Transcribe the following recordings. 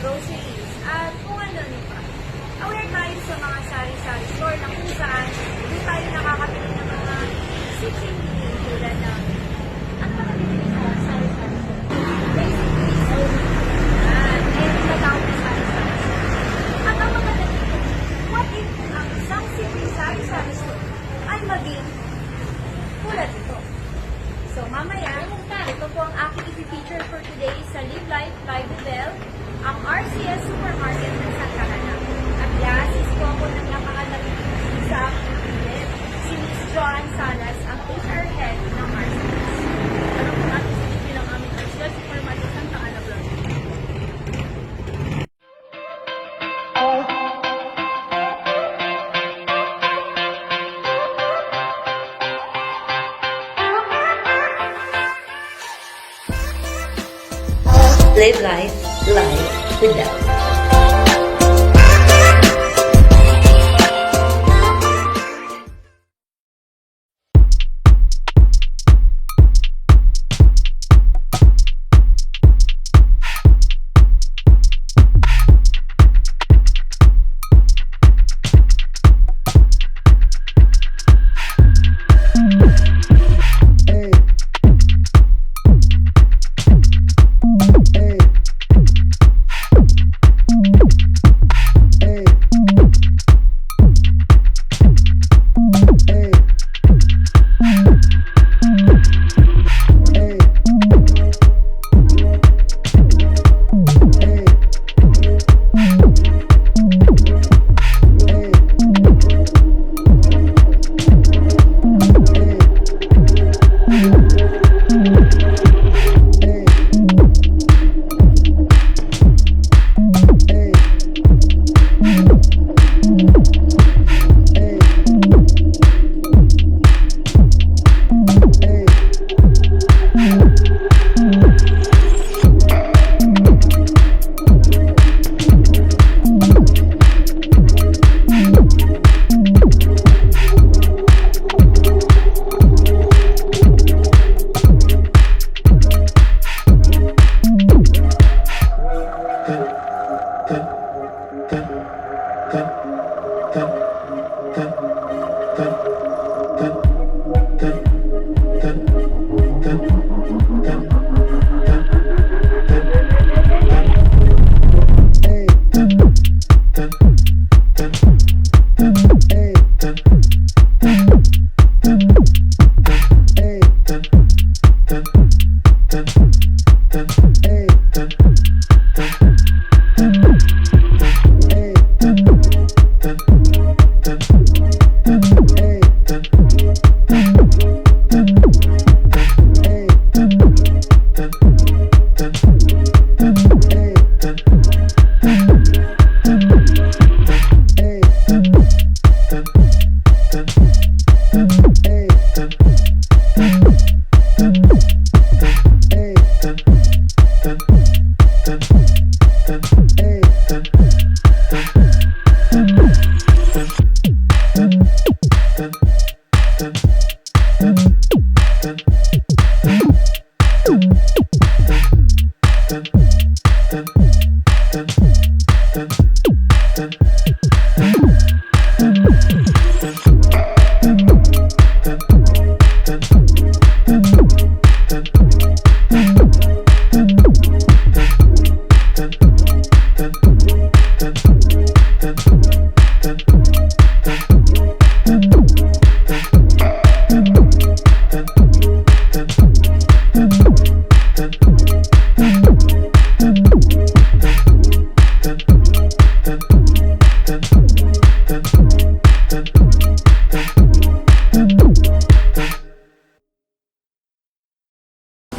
groceries, at kung ano pa. Aware tayo sa mga sari-sari store na kung saan hindi tayo nakakabili ng mga simpleng bilhin tulad ng ano ba nabibili sa sari-sari store? Basically, and natawag na sari-sari store. At ang maganda dito, what if ang isang simpleng sari-sari store ay maging tulad ito? So, mamaya, ito po ang aking i-feature for today sa Live Life by Bebel, ang RCS Supermarket ng Santa Ana. At i-assist po ako ng napakalaking sa aking pilit, si Ms. Joan Salas, ang HR Head ng RCS. Ano po natin sa TV ng aming RCS Supermarket Santa Ana Vlog? Live life, life without.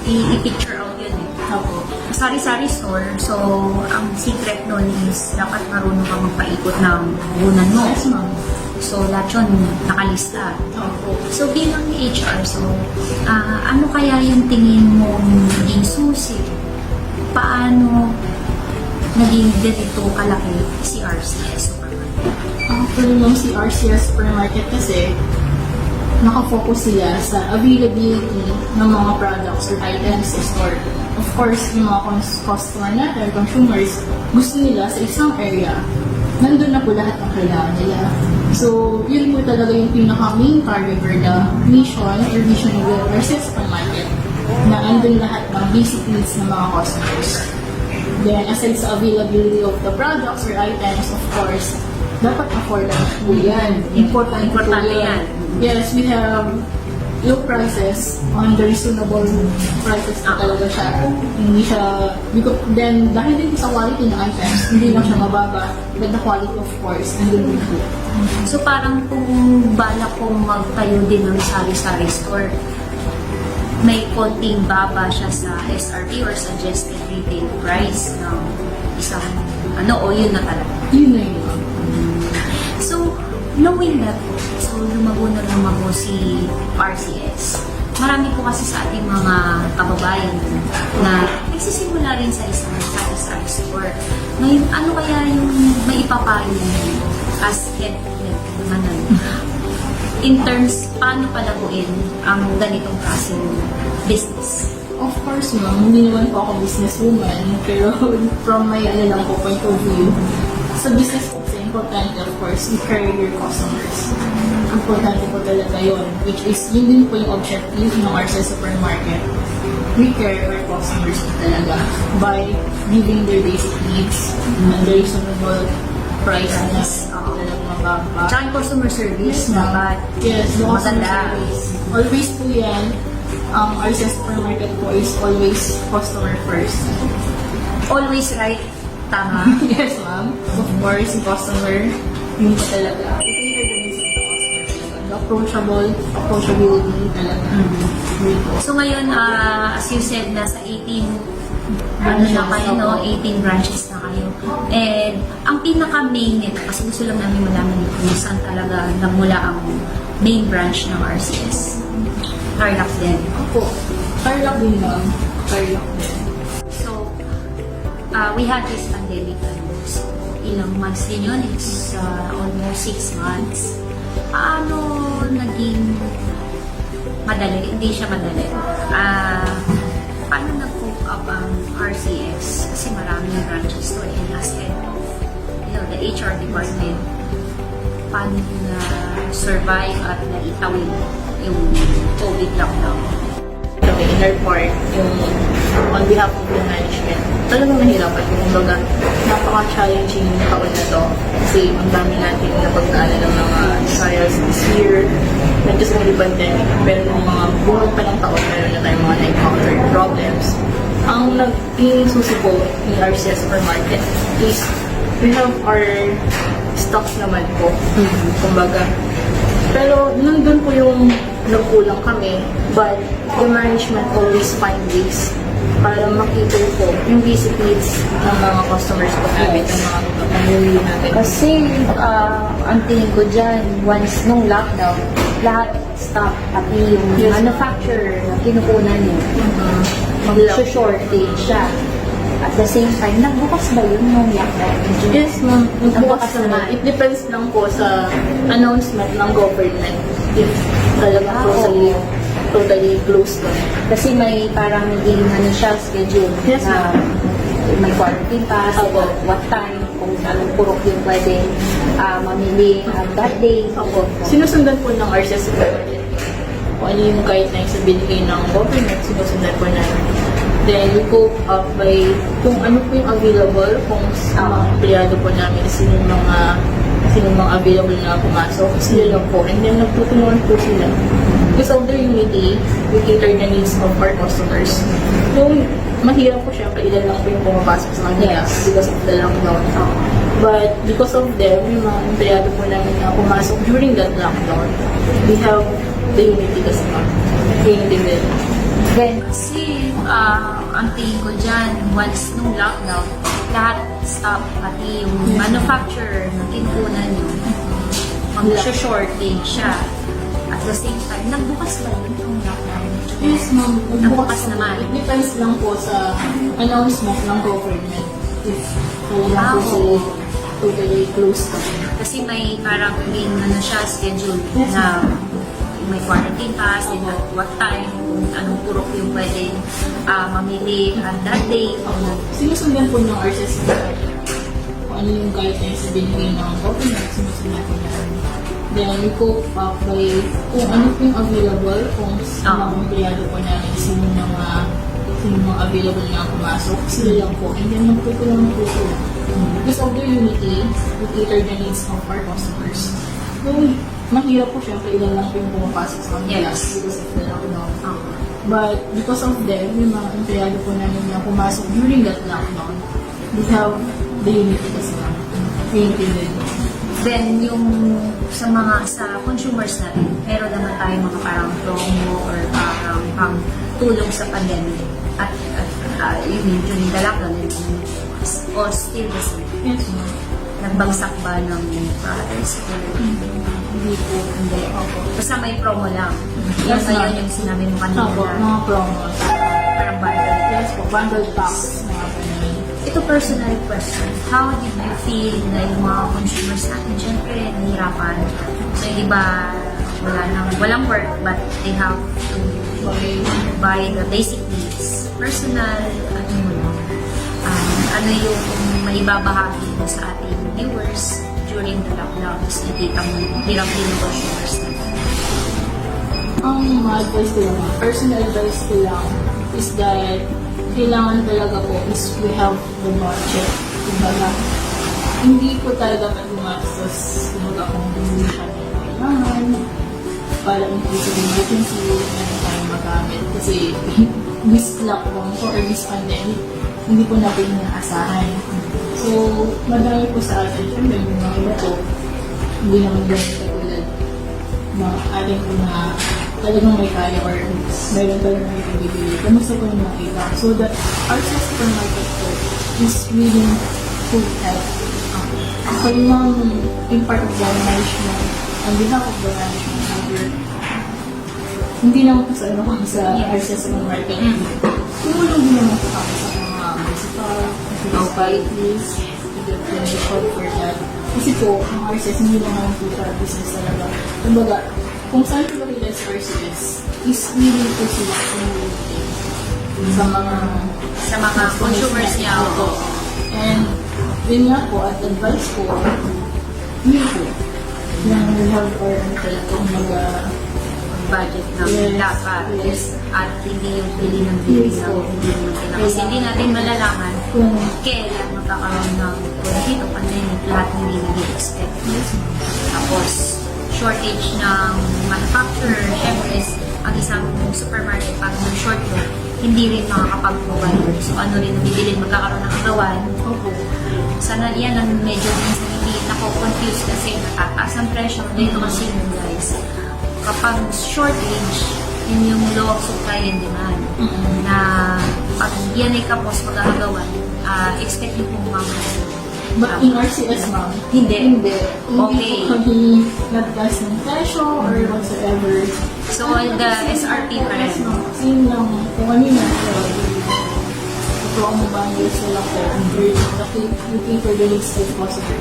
I-picture out yun eh. Sari-sari store, so ang secret nun is dapat marunong ka magpaikot ng bunan mo. Yes, ma'am. So lahat yun nakalista. So bilang HR, so ano kaya yung tingin mo naging susi? Paano naging ganito kalaki si RCS Supermarket? Actually, yung si RCS Supermarket kasi, nakafocus sila sa availability ng mga products or items sa store. Of course, yung mga customer natin, consumers, gusto nila sa isang area, nandun na po lahat ng kailangan nila. So, yun po talaga yung pinaka-main target or the mission or vision of the RCS Supermarket na andun lahat ng basic needs ng mga customers. Then, aside sa availability of the products or items, of course, dapat affordable po yan. Important po yan. Yes, we have low prices on the reasonable prices na talaga siya. Hindi siya, then dahil din sa quality ng items, hindi lang siya mababa, but the quality of course, andun din po. So parang kung balak kong magtayo din ng sari-sari store, may konting baba siya sa SRP or suggested retail price ng isang o yun na talaga. Yun na yun. So, knowing that po, so lumago na lumago si RCS. Marami po kasi sa ating mga kababayan na nagsisimula rin sa isang sari-sari store. Ngayon, ano kaya yung may ipapayo niyo as head naman in terms, paano palaguin ang ganitong klaseng business? Of course, ma'am, hindi naman po ako businesswoman, pero from my lang po point of view, sa business po kasi importante, of course, you care your customers. Importante po talaga yun, which is, yun din po yung objective ng RCS Supermarket. We care our customers po talaga by giving their basic needs and the reasonable prices na talagang mababa. Tsaka yung customer service dapat Yes, the customer maganda. service. Always po yan. RCS Supermarket po is always customer first. Always right, tama. Yes, ma'am. Of course, yung customer, yun po talaga. Ito yung needs of the customer talaga. The approachability talaga. Yun po. So ngayon, as you said, nasa 18 na kayo, no? 18 branches na kayo. And ang pinaka-main nito, kasi gusto lang namin malaman kung saan talaga nagmula ang main branch ng RCS. Tarlac din. Opo. Tarlac din, ma'am. Tarlac din. So, we had this pandemic. So, ilang months din yun. It's almost 6 months. Paano naging madali? Hindi siya madali. Paano nag-cope up ang RCS? Kasi maraming branches to and as head of, the HR department. Paano na survive at naitawid yung COVID lockdown? Kami in our part, yung on behalf of the management, talagang nahirapan ko. Kumbaga, napaka-challenging yung taon na to. Kasi ang dami natin napagdaanan ng mga trials this year, not just only pandemic, pero yung mga buwan pa ng taon, meron na tayong mga na-encountered problems. Ang naging susi po ni RCS Supermarket is we have our stocks naman po. Kumbaga, pero nandun po yung nagkulang kami, but the management always find ways para makita po yung basic needs ng mga customers po namin, ng mga pamilya natin. Kasi, ang tingin ko dyan, once nung lockdown, lahat stop, pati yung Yes. manufacturer na kinukunan niyo, mag-shortage siya. At the same time, nagbukas ba yun nung lockdown? Yes, ma'am. Nagbukas Nagbukas naman. naman. It depends lang po sa announcement ng government. If talaga totally closed na. Kasi may parang naging siya, schedule Yes, na may quarantine pass, Opo. what time, kung anong purok yung pwede mamili that day. Opo. Sinusundan po ng RCS Supermarket. Kung ano yung guidelines na binigay ng government, sinusundan po namin. Then, we go up by kung ano po yung available, kung sa mga empleyado po namin, sino mga available na pumasok, sila lang po. And then, nagtutulungan po sila. Because of their unity, we cater the needs of our customers. Yung mahirap po syempre, ilan lang po yung pumapasok sa kanila because of the lockdown. But because of them, yung mga empleyado po namin na pumasok during that lockdown, we have the unity kasi ma'am. Yung din. Then, kasi, ang tingin ko dyan, once nung lockdown, lahat stop, pati yung manufacturer na kinukunan nyo, mag-shortage siya. At the same time, nagbukas ba yun yung lockdown? Yes, ma'am. Nagbukas naman. It depends lang po sa announcement ng government. If talagang po sila totally closed. Kasi may parang may siya schedule Yes, na kung may quarantine pass, and at what time, kung anong turok yung pwede mamili at that day. Sinusundan po ng RCS kung ano yung guidelines na binigay ng government, sinusundan po namin. Then, we cope up by kung ano po yung available, kung mga empleyado po namin, sino mga available na pumasok, sila lang po. And then, magtutulungan po sila. Because of their unity, we cater the needs of our customers. So, mahirap po syempre, ilan lang po yung pumapasok sa kanila because of the lockdown. But because of them, yung mga empleyado po namin na pumasok during that lockdown, we have the unity kasi lang. Unity din. Then, yung sa consumers natin, meron naman tayo mga parang promo or parang pang tulong sa pandemic. At yun during the lockdown, or still the same. Yes, ma'am. Nagbagsak ba ng products? Hindi po. Hindi. Basta may promo lang. Yung Yes, ngayon ma'am. yung sinabi mo kanina Opo, na mga promos. parang bundle. Yes po, bundle packs. Mga ganyan. Ito personal question. How did you feel na yung mga consumers natin? Siyempre, nahihirapan. So, hindi ba walang work but they have to buy the basic needs. Personal, ano yung maibabahagi mo sa ating viewers during the lockdowns? Nakita mo, hirap din ng consumers natin. Ang advice ko lang, personal advice ko lang is that kailangan talaga po is we have the budget. Kumbaga, hindi po talaga mag-gumastos kumbaga kung hindi siya kailangan para in case of emergency, meron tayong magamit. Kasi this lockdown po or this pandemic, hindi po natin inaasahan. So, madami po sa atin. Siyempre, yung mga iba po, hindi naman ganun katulad ng ating po na talagang may kaya or meron talagang may ibibili. Kamusta po yung mga iba? So, that our supermarket po is really to help. So, yung mga in part of the management, on behalf of the management, hindi naman po sa ano kami sa RCS supermarket. Tumulong din naman po kami sa mga municipal, municipalities, call for that. Kasi po, ang RCS hindi naman po sa business talaga. Kumbaga, kung saan po rin sa RCS, is really po sila sa mga consumers niya. po. And yun nga po, at advice po, yun po, na we have our talaga budget na dapat. Yes. At hindi yung bili ng bili Yes, ng po. hindi naman kailangan. Kasi hindi natin malalaman kung kailan magkakaroon ng dito pandemic, lahat hindi nag-expect. Tapos, shortage ng manufacturer, syempre, ang isang supermarket pag may short doon, hindi rin makakapag-provide. So, ano rin nabibili, magkakaroon ng agawan. opo, Sana yan ang medyo minsan hindi nako-confuse kasi natataas ang presyo. Dito kasi yun guys, kapag shortage, yun yung law of supply and demand. Na pag yan ay kapos magkakagawan, expect nyo pong mga but in RCS, ma'am, Hindi. Hindi Okay. po kami nag-gas ng presyo or whatsoever. So, the SRP pa rin. Yes, ma'am. Same lang. Kung ano na, promo bundles na lang po. Looking for the needs if possible.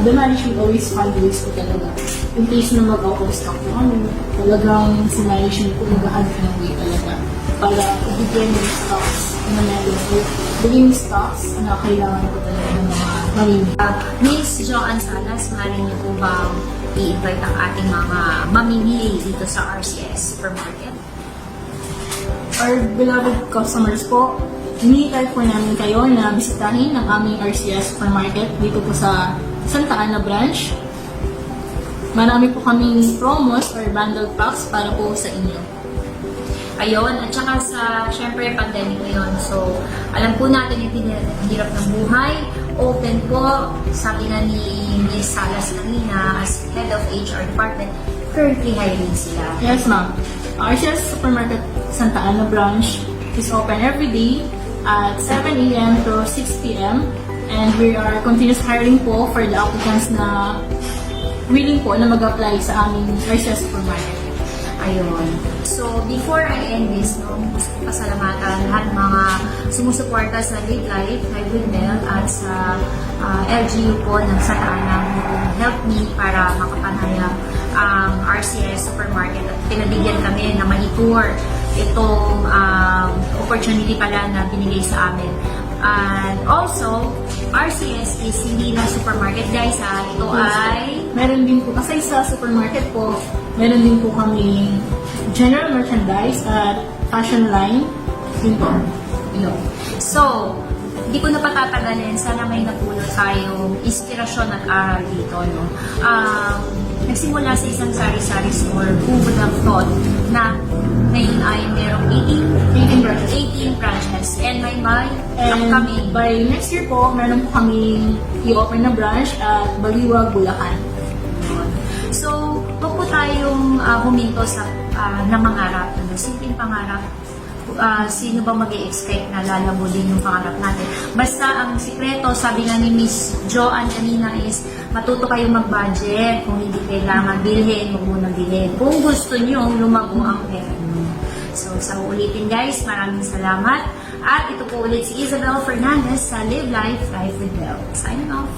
The management always find ways po talaga. In case na mag-out of stock po kami, talagang si management po naghahanap ng way talaga para ibigay ng stocks na meron po. Bigay ng stocks na kailangan po talaga ng mga marine. Miss Joanne Salas, maaari niyo po bang i-invite ang ating mga mamimili dito sa RCS Supermarket? Our beloved customers po, inihintay po namin kayo na bisitahin ang aming RCS Supermarket dito po sa Santa Ana branch. Marami po kaming promos or bundle packs para po sa inyo. Ayun, at saka sa, syempre, pandemic ngayon. So, alam po natin yung hirap ng buhay. Open po, sabi nga ni Ms. Salas kanina, as Head of HR Department, currently hiring sila. Yes, ma'am. RCS Supermarket Santa Ana branch is open every day at 7 a.m. to 6 p.m. And we are continuous hiring po for the applicants na willing po na mag-apply sa aming RCS Supermarket. Ayun. So, before I end this, no, gusto ko pasalamatan lahat ng mga sumusuporta sa Live Life, Live with Mel, at sa LGU po ng Sataanang who helped me para makapanayang ang RCS Supermarket at pinabigyan kami na ma-tour itong opportunity pala na binigay sa amin. And also, RCS is hindi na supermarket guys ha. Ito ay Meron din po, kasi sa supermarket po, meron din po kami general merchandise at fashion line. Yun po. So, hindi ko na patatagalin. Sana may napulot tayong inspirasyon at aral dito. No? Nagsimula sa isang sari-sari store, who would have thought na ngayon ay merong 18 branches. And may upcoming. And by next year po, meron po kami i-open na branch at Baliwag, Bulacan. So, huwag po tayong huminto sa namangarap. Simpleng pangarap. Sino ba mag-i-expect na lalago din yung pangarap natin? Basta ang sikreto, sabi nga ni Miss Joanne kanina is matuto kayong mag-budget. Kung hindi kailangan bilhin, huwag muna bilhin. Kung gusto nyo, lumago ang pera nyo. So, sa ulitin guys, maraming salamat. At ito po ulit si Isabel Fernandez sa Live Life, Life with Bell. Signing off.